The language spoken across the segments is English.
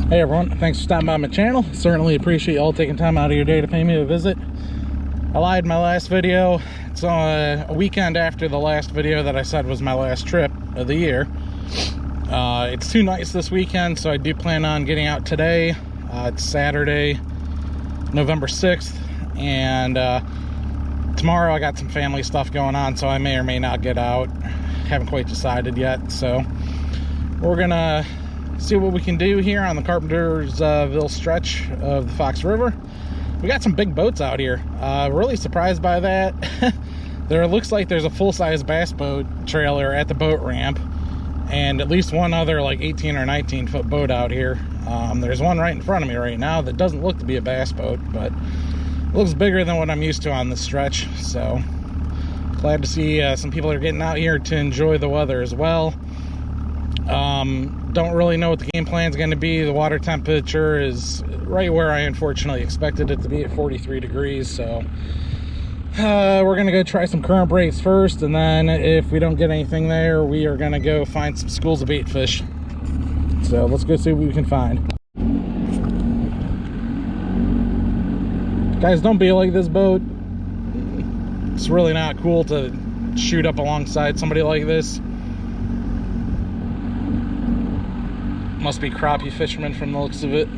Hey everyone, thanks for stopping by my channel. Certainly appreciate you all taking time out of your day to pay me a visit. I lied in my last video. It's on a weekend after the last video that I said was my last trip of the year. It's 2 nights this weekend, so I do plan on getting out today. It's Saturday, November 6th, and tomorrow I got some family stuff going on, so I may or may not get out. Haven't quite decided yet, so we're gonna see what we can do here on the Carpentersville stretch of the Fox River. We got some big boats out here. Really surprised by that. There looks like there's a full-size bass boat trailer at the boat ramp, and at least one other like 18 or 19 foot boat out here. There's one right in front of me right now that doesn't look to be a bass boat, but it looks bigger than what I'm used to on this stretch. So glad to see some people are getting out here to enjoy the weather as well. Don't really know what the game plan is going to be. The water temperature is right where I unfortunately expected it to be at 43 degrees. So we're going to go try some current breaks first, and then if we don't get anything there, we are going to go find some schools of bait fish. So let's go see what we can find. Guys, don't be like this boat. It's really not cool to shoot up alongside somebody like this. Must be crappie fishermen from the looks of it.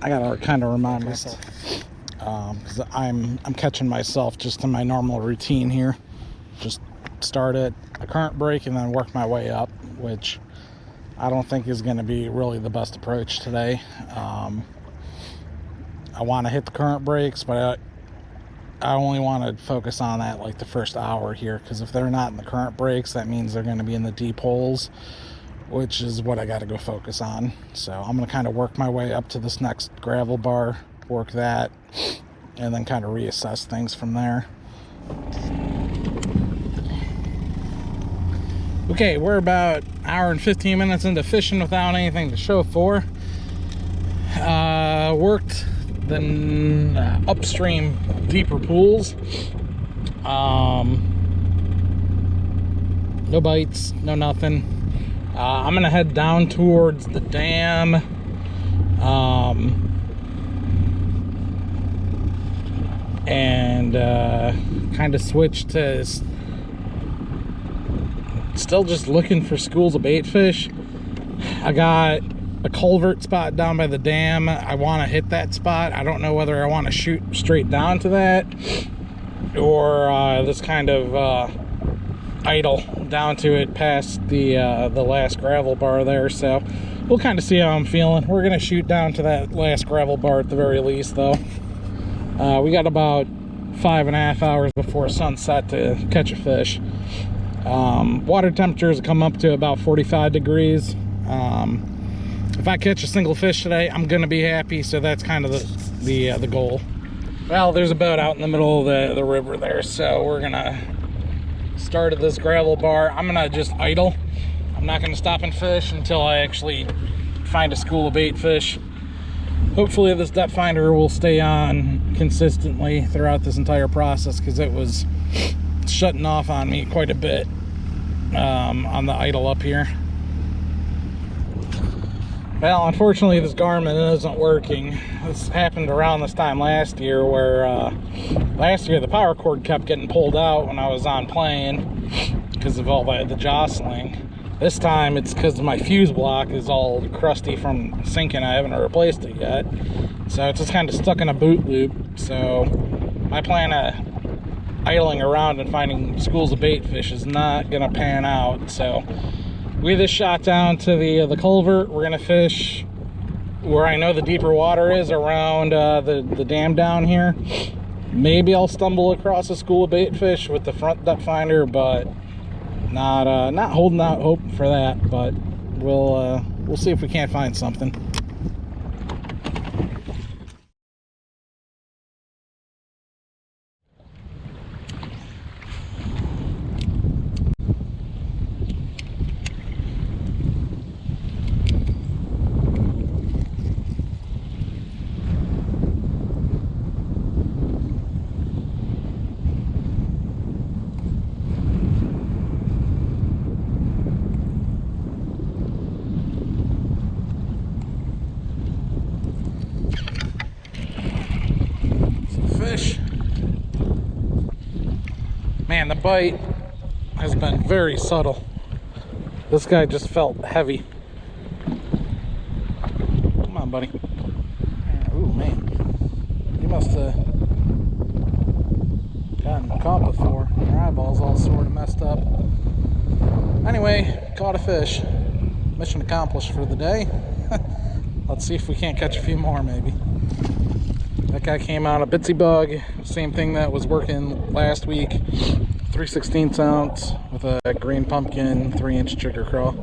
I gotta kind of remind myself, because I'm catching myself just in my normal routine here. Just start at a current break and then work my way up, which I don't think is going to be really the best approach today. I want to hit the current breaks, but I only want to focus on that like the first hour here, because if they're not in the current breaks, that means they're going to be in the deep holes, which is what I got to go focus on. So I'm going to kind of work my way up to this next gravel bar, work that, and then kind of reassess things from there. Okay, we're about an hour and 15 minutes into fishing without anything to show for. Worked the upstream deeper pools. No bites, no nothing. I'm gonna head down towards the dam, and kind of switch to still just looking for schools of bait fish. I got a culvert spot down by the dam. I want to hit that spot. I don't know whether I want to shoot straight down to that or this kind of idle down to it past the last gravel bar there. So we'll kind of see how I'm feeling. We're gonna shoot down to that last gravel bar at the very least, though. We got about 5.5 hours before sunset to catch a fish. Water temperatures come up to about 45 degrees. If I catch a single fish today, I'm gonna be happy. So that's kind of the goal. Well, there's a boat out in the middle of the river there, so we're gonna start at this gravel bar. I'm gonna just idle. I'm not gonna stop and fish until I actually find a school of bait fish. Hopefully this depth finder will stay on consistently throughout this entire process, because it was shutting off on me quite a bit on the idle up here. Well, unfortunately this Garmin isn't working. This happened around this time last year, where last year the power cord kept getting pulled out when I was on playing because of all the jostling. This time it's because my fuse block is all crusty from sinking. I haven't replaced it yet, so it's just kind of stuck in a boot loop. So my plan of idling around and finding schools of bait fish is not gonna pan out. So we just shot down to the culvert. We're gonna fish where I know the deeper water is around the dam down here. Maybe I'll stumble across a school of bait fish with the front depth finder, but Not holding out hope for that, but we'll see if we can't find something. Fish. Man, the bite has been very subtle. This guy just felt heavy. Come on, buddy. Ooh, man. You must have gotten caught before. Your eyeball's all sort of messed up. Anyway, caught a fish. Mission accomplished for the day. Let's see if we can't catch a few more, maybe. That guy came out a Bitsy bug, same thing that was working last week, 3/16 ounce with a green pumpkin 3-inch chigger craw.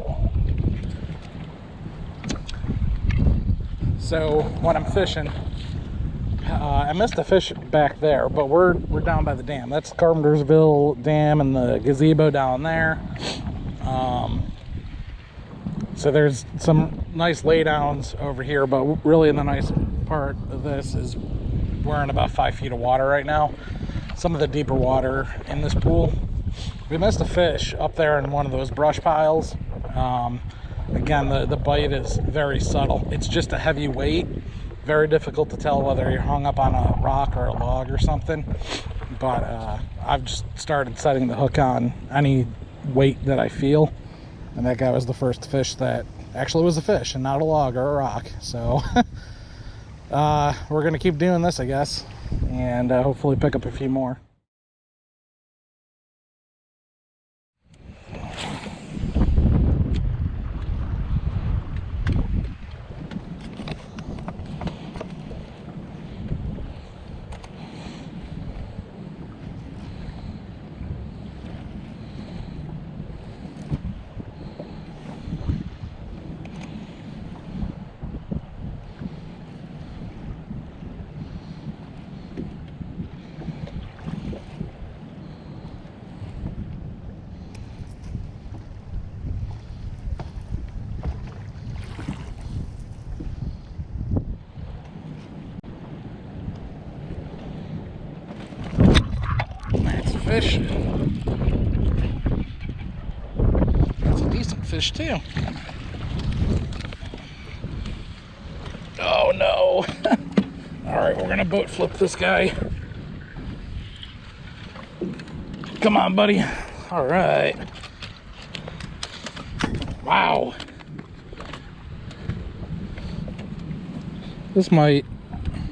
So when I'm fishing, I missed a fish back there, but we're down by the dam. That's Carpentersville Dam and the gazebo down there. So there's some nice laydowns over here, but really the nice part of this is we're in about 5 feet of water right now. Some of the deeper water in this pool. We missed a fish up there in one of those brush piles. Again, the bite is very subtle. It's just a heavy weight. Very difficult to tell whether you're hung up on a rock or a log or something. But I've just started setting the hook on any weight that I feel. And that guy was the first fish that actually was a fish and not a log or a rock. So we're gonna keep doing this, I guess, and hopefully pick up a few more. Fish. That's a decent fish too. Oh no. Alright, we're gonna boat flip this guy. Come on, buddy. Alright. Wow. This might,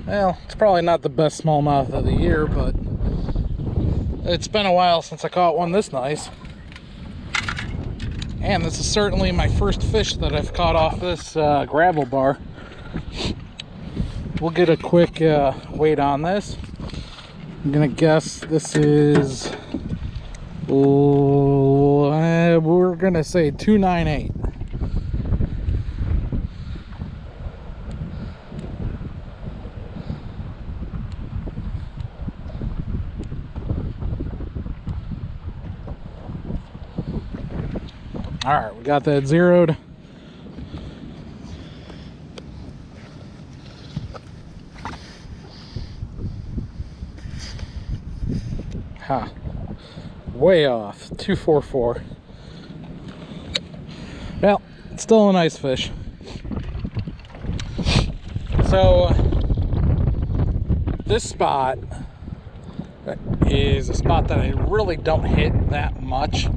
well, it's probably not the best smallmouth of the year, but it's been a while since I caught one this nice. And this is certainly my first fish that I've caught off this gravel bar. We'll get a quick weight on this. I'm gonna guess this is, we're gonna say 298. All right, we got that zeroed. Ha, way off, 244. Well, it's still a nice fish. So this spot is a spot that I really don't hit that much.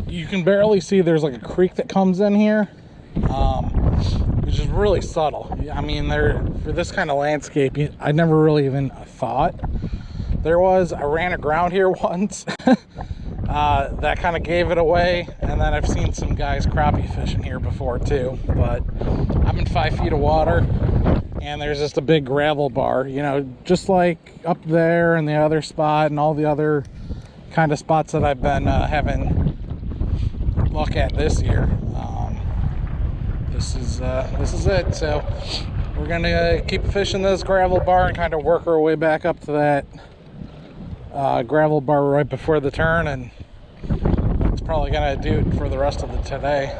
You can barely see there's like a creek that comes in here, which is really subtle. I mean, for this kind of landscape, I never really even thought there was. I ran aground here once. That kind of gave it away, and then I've seen some guys crappie fishing here before too, but I'm in 5 feet of water and there's just a big gravel bar, you know, just like up there and the other spot and all the other kind of spots that I've been having luck at this year. This is it. So we're gonna keep fishing this gravel bar and kind of work our way back up to that gravel bar right before the turn, and it's probably gonna do it for the rest of the today.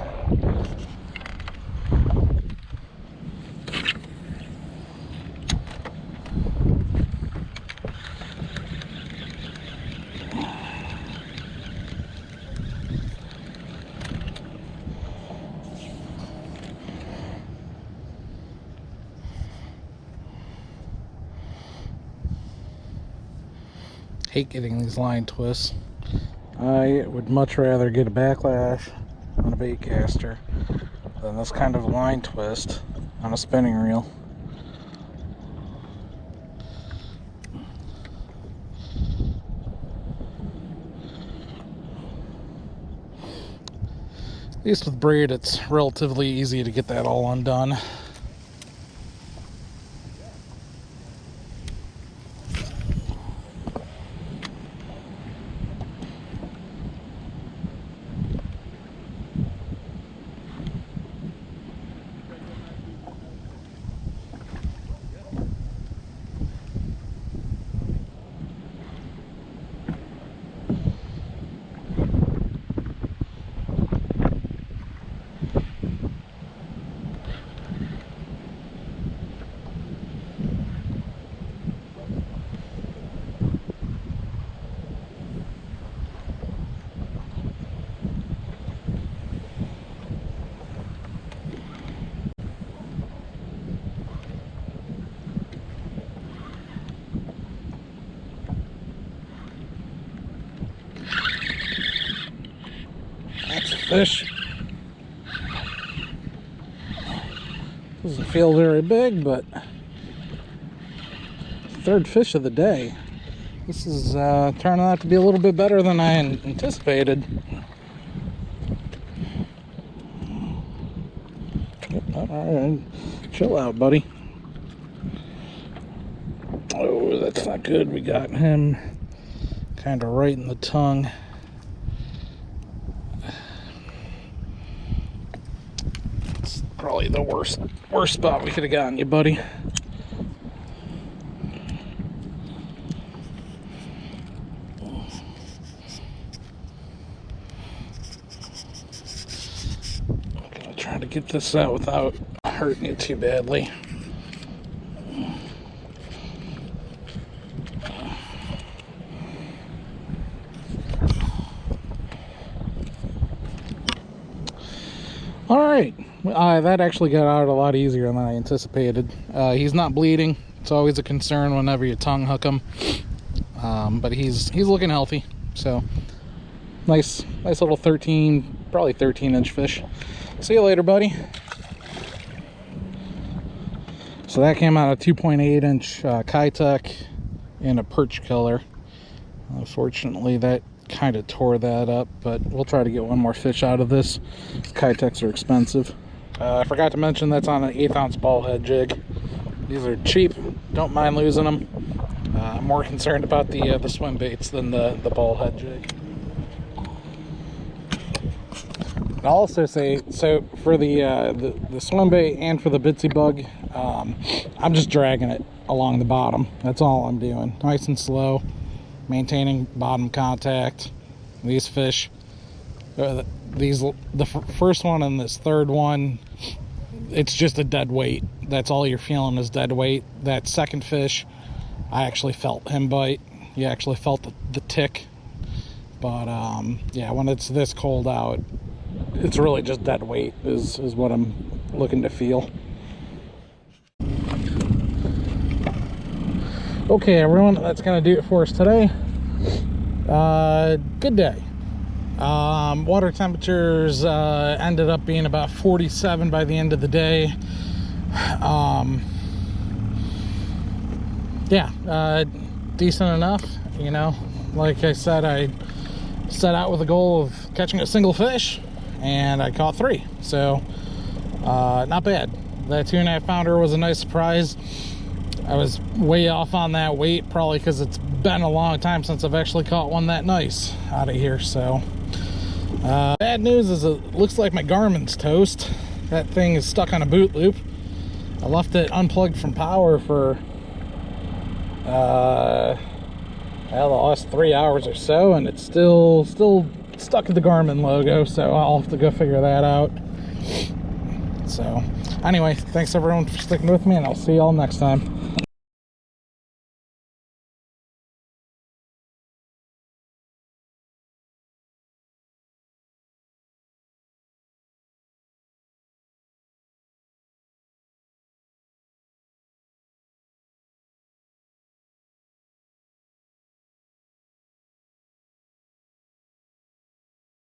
Hate getting these line twists. I would much rather get a backlash on a bait caster than this kind of line twist on a spinning reel. At least with braid, it's relatively easy to get that all undone. Fish. Doesn't feel very big, but third fish of the day. This is turning out to be a little bit better than I anticipated. All right, chill out, buddy. Oh, that's not good. We got him kind of right in the tongue. Probably the worst spot we could have gotten you, buddy. I'm gonna try to get this out without hurting you too badly. All right. That actually got out a lot easier than I anticipated. He's not bleeding. It's always a concern whenever you tongue hook him. But he's looking healthy. So nice little 13, probably 13-inch fish. See you later, buddy. So that came out a 2.8-inch Kitech in a perch killer. Unfortunately, that kind of tore that up, but we'll try to get one more fish out of this. Kitechs are expensive. I forgot to mention that's on an 1/8 ounce ball head jig. These are cheap, don't mind losing them. I'm more concerned about the swim baits than the ball head jig. I'll also say, so for the swim bait and for the Bitsy bug, I'm just dragging it along the bottom. That's all I'm doing. Nice and slow, maintaining bottom contact. These fish, the first one and this third one, it's just a dead weight. That's all you're feeling is dead weight. That second fish, I actually felt him bite. You actually felt the tick. But yeah, when it's this cold out, it's really just dead weight is what I'm looking to feel. Okay, everyone, that's gonna do it for us today. Good day. Water temperatures ended up being about 47 by the end of the day. Yeah, decent enough, you know. Like I said, I set out with a goal of catching a single fish, and I caught 3, so not bad. That 2.5 pounder was a nice surprise. I was way off on that weight, probably because it's been a long time since I've actually caught one that nice out of here. So bad news is it looks like my Garmin's toast. That thing is stuck on a boot loop. I left it unplugged from power for well, the last 3 hours or so, and it's still stuck to the Garmin logo, so I'll have to go figure that out. So anyway, thanks everyone for sticking with me, and I'll see y'all next time.